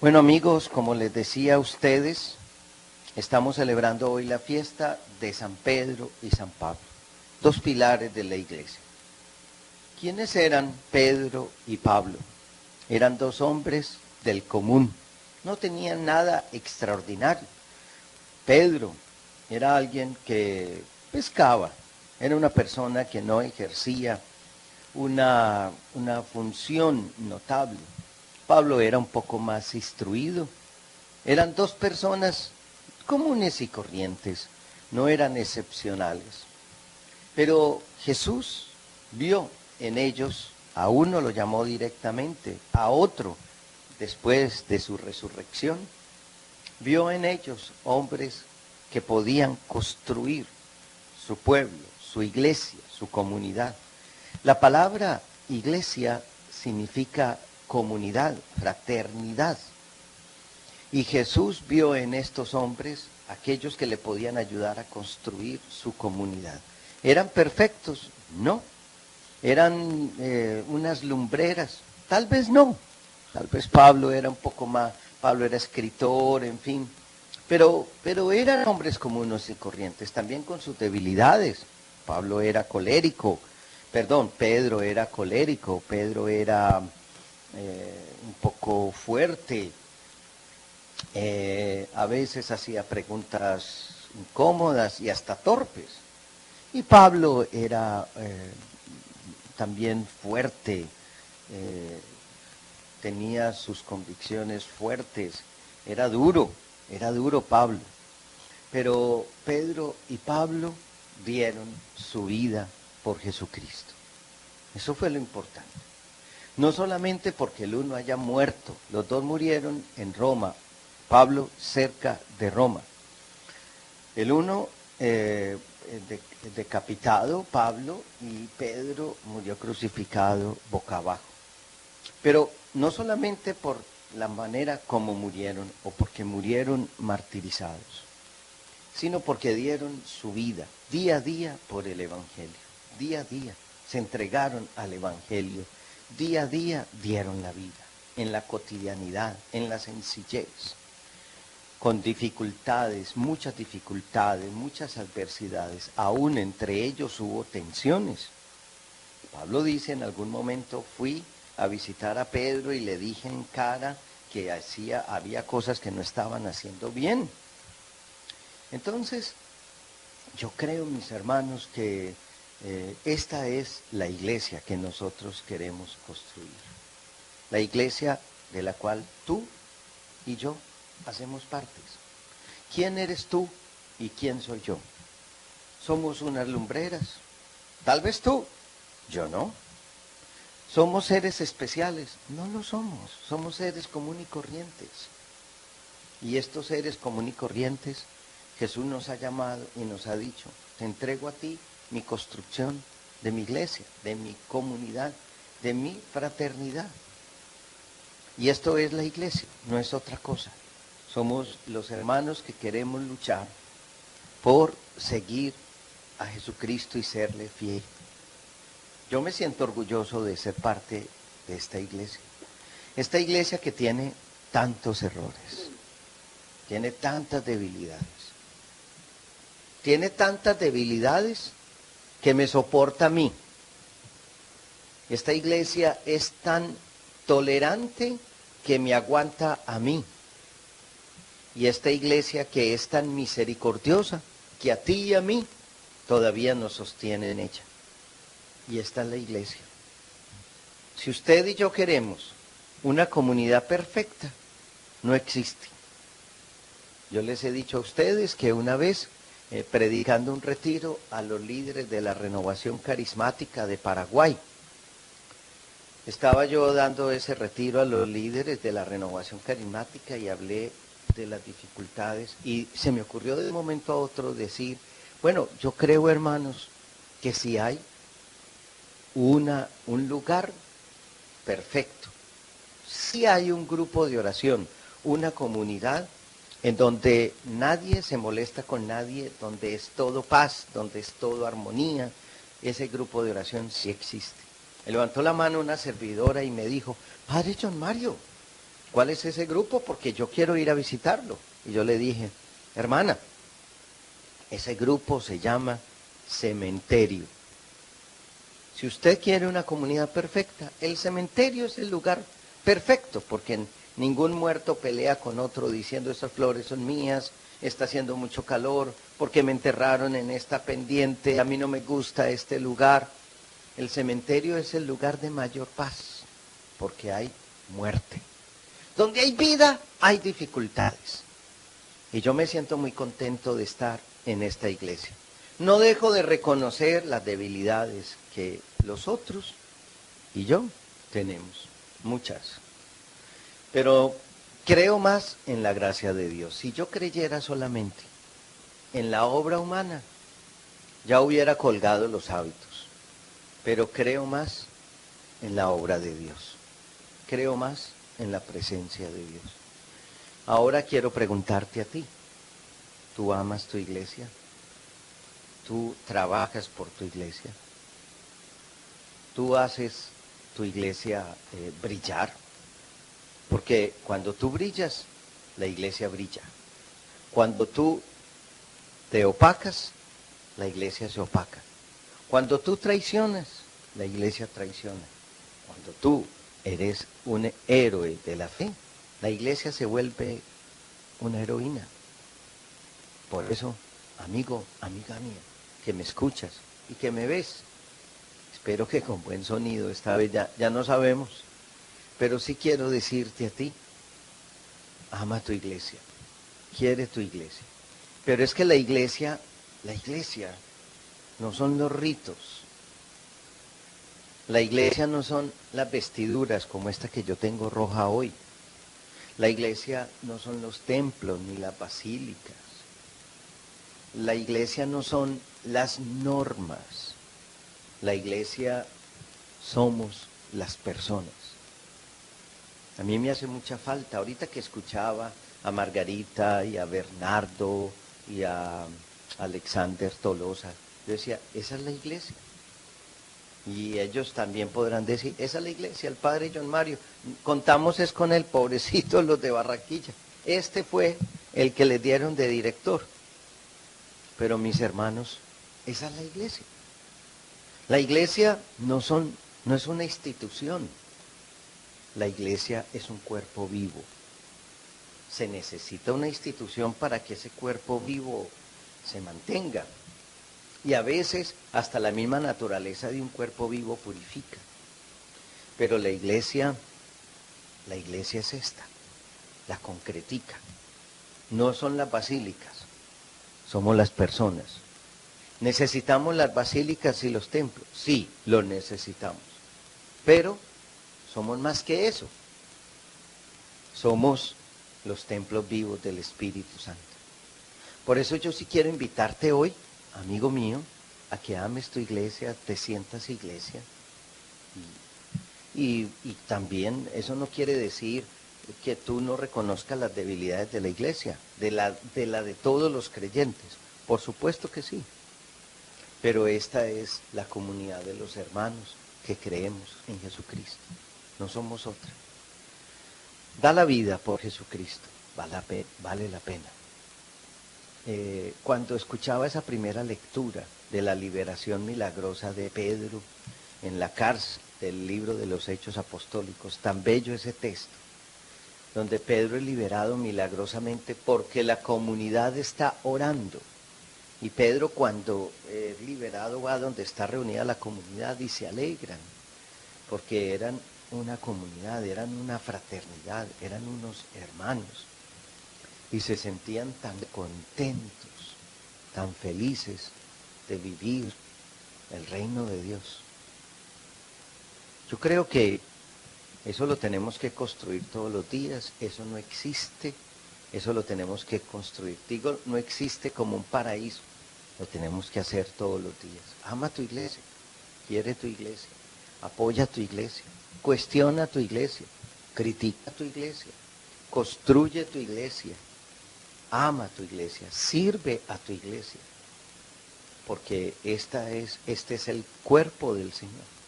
Bueno amigos, como les decía a ustedes, estamos celebrando hoy la fiesta de San Pedro y San Pablo, dos pilares de la iglesia. ¿Quiénes eran Pedro y Pablo? Eran dos hombres del común, no tenían nada extraordinario. Pedro era alguien que pescaba, era una persona que no ejercía una función notable. Pablo era un poco más instruido. Eran dos personas comunes y corrientes, no eran excepcionales. Pero Jesús vio en ellos, a uno lo llamó directamente, a otro después de su resurrección, vio en ellos hombres que podían construir su pueblo, su iglesia, su comunidad. La palabra iglesia significa comunidad, fraternidad. Y Jesús vio en estos hombres aquellos que le podían ayudar a construir su comunidad. ¿Eran perfectos? No. ¿Eran unas lumbreras? Tal vez no. Tal vez Pablo era un poco más, Pablo era escritor, en fin. Pero eran hombres comunes y corrientes, también con sus debilidades. Pablo era colérico, Pedro era colérico, Pedro era un poco fuerte, a veces hacía preguntas incómodas y hasta torpes. Y Pablo era también fuerte, tenía sus convicciones fuertes, era duro Pablo. Pero Pedro y Pablo dieron su vida por Jesucristo. Eso fue lo importante. No solamente porque el uno haya muerto, los dos murieron en Roma, Pablo cerca de Roma. El uno decapitado, Pablo, y Pedro murió crucificado boca abajo. Pero no solamente por la manera como murieron o porque murieron martirizados, sino porque dieron su vida día a día por el Evangelio. Día a día se entregaron al Evangelio. Día a día dieron la vida, en la cotidianidad, en la sencillez, con dificultades, muchas adversidades. Aún entre ellos hubo tensiones. Pablo dice, en algún momento fui a visitar a Pedro y le dije en cara que había cosas que no estaban haciendo bien. Entonces, yo creo, mis hermanos, que esta es la iglesia que nosotros queremos construir. La iglesia de la cual tú y yo hacemos partes. ¿Quién eres tú y quién soy yo? Somos unas lumbreras. Tal vez tú, yo no. ¿Somos seres especiales? No lo somos. Somos seres comunes y corrientes. Y estos seres comunes y corrientes, Jesús nos ha llamado y nos ha dicho, te entrego a ti mi construcción de mi iglesia, de mi comunidad, de mi fraternidad. Y esto es la iglesia, no es otra cosa. Somos los hermanos que queremos luchar por seguir a Jesucristo y serle fiel. Yo me siento orgulloso de ser parte de esta iglesia. Esta iglesia que tiene tantos errores, tiene tantas debilidades. Tiene tantas debilidades que me soporta a mí. Esta iglesia es tan tolerante que me aguanta a mí. Y esta iglesia que es tan misericordiosa que a ti y a mí todavía nos sostiene en ella. Y esta es la iglesia. Si usted y yo queremos una comunidad perfecta, no existe. Yo les he dicho a ustedes que una vez, predicando un retiro a los líderes de la Renovación Carismática de Paraguay, estaba yo dando ese retiro a los líderes de la Renovación Carismática y hablé de las dificultades y se me ocurrió de un momento a otro decir, bueno, yo creo, hermanos, que si hay un lugar perfecto, si hay un grupo de oración, una comunidad en donde nadie se molesta con nadie, donde es todo paz, donde es todo armonía, ese grupo de oración sí existe. Me levantó la mano una servidora y me dijo, Padre John Mario, ¿cuál es ese grupo? Porque yo quiero ir a visitarlo. Y yo le dije, hermana, ese grupo se llama cementerio. Si usted quiere una comunidad perfecta, el cementerio es el lugar perfecto, porque ningún muerto pelea con otro diciendo esas flores son mías, está haciendo mucho calor, porque me enterraron en esta pendiente, a mí no me gusta este lugar. El cementerio es el lugar de mayor paz, porque hay muerte. Donde hay vida, hay dificultades. Y yo me siento muy contento de estar en esta iglesia. No dejo de reconocer las debilidades que los otros y yo tenemos, muchas. Pero creo más en la gracia de Dios. Si yo creyera solamente en la obra humana, ya hubiera colgado los hábitos. Pero creo más en la obra de Dios. Creo más en la presencia de Dios. Ahora quiero preguntarte a ti. ¿Tú amas tu iglesia? ¿Tú trabajas por tu iglesia? ¿Tú haces tu iglesia brillar? Porque cuando tú brillas, la iglesia brilla. Cuando tú te opacas, la iglesia se opaca. Cuando tú traicionas, la iglesia traiciona. Cuando tú eres un héroe de la fe, la iglesia se vuelve una heroína. Por eso, amigo, amiga mía, que me escuchas y que me ves, espero que con buen sonido, esta vez ya no sabemos, pero sí quiero decirte a ti, ama tu iglesia, quiere tu iglesia. Pero es que la iglesia no son los ritos. La iglesia no son las vestiduras como esta que yo tengo roja hoy. La iglesia no son los templos ni las basílicas. La iglesia no son las normas. La iglesia somos las personas. A mí me hace mucha falta, ahorita que escuchaba a Margarita y a Bernardo y a Alexander Tolosa, yo decía, esa es la iglesia. Y ellos también podrán decir, esa es la iglesia, el padre John Mario. Contamos es con el pobrecito, los de Barranquilla. Este fue el que les dieron de director. Pero mis hermanos, esa es la iglesia. La iglesia no es una institución. La iglesia es un cuerpo vivo. Se necesita una institución para que ese cuerpo vivo se mantenga. Y a veces hasta la misma naturaleza de un cuerpo vivo purifica. Pero la iglesia es esta, la concretica. No son las basílicas, somos las personas. ¿Necesitamos las basílicas y los templos? Sí, los necesitamos. Pero somos más que eso. Somos los templos vivos del Espíritu Santo. Por eso yo sí quiero invitarte hoy, amigo mío, a que ames tu iglesia, te sientas iglesia. Y también eso no quiere decir que tú no reconozcas las debilidades de la iglesia, de la de todos los creyentes. Por supuesto que sí. Pero esta es la comunidad de los hermanos que creemos en Jesucristo. No somos otra. Da la vida por Jesucristo, vale la pena. Cuando escuchaba esa primera lectura de la liberación milagrosa de Pedro en la cárcel del libro de los Hechos Apostólicos, tan bello ese texto, donde Pedro es liberado milagrosamente porque la comunidad está orando. Y Pedro cuando es liberado va donde está reunida la comunidad y se alegran, porque eran una comunidad, eran una fraternidad, eran unos hermanos. Y se sentían tan contentos, tan felices de vivir el reino de Dios. Yo creo que eso lo tenemos que construir todos los días, eso no existe, eso lo tenemos que construir. Digo, no existe como un paraíso, lo tenemos que hacer todos los días. Ama tu iglesia, quiere tu iglesia, apoya tu iglesia, cuestiona tu iglesia, critica tu iglesia, construye tu iglesia, ama tu iglesia, sirve a tu iglesia, porque este es el cuerpo del Señor.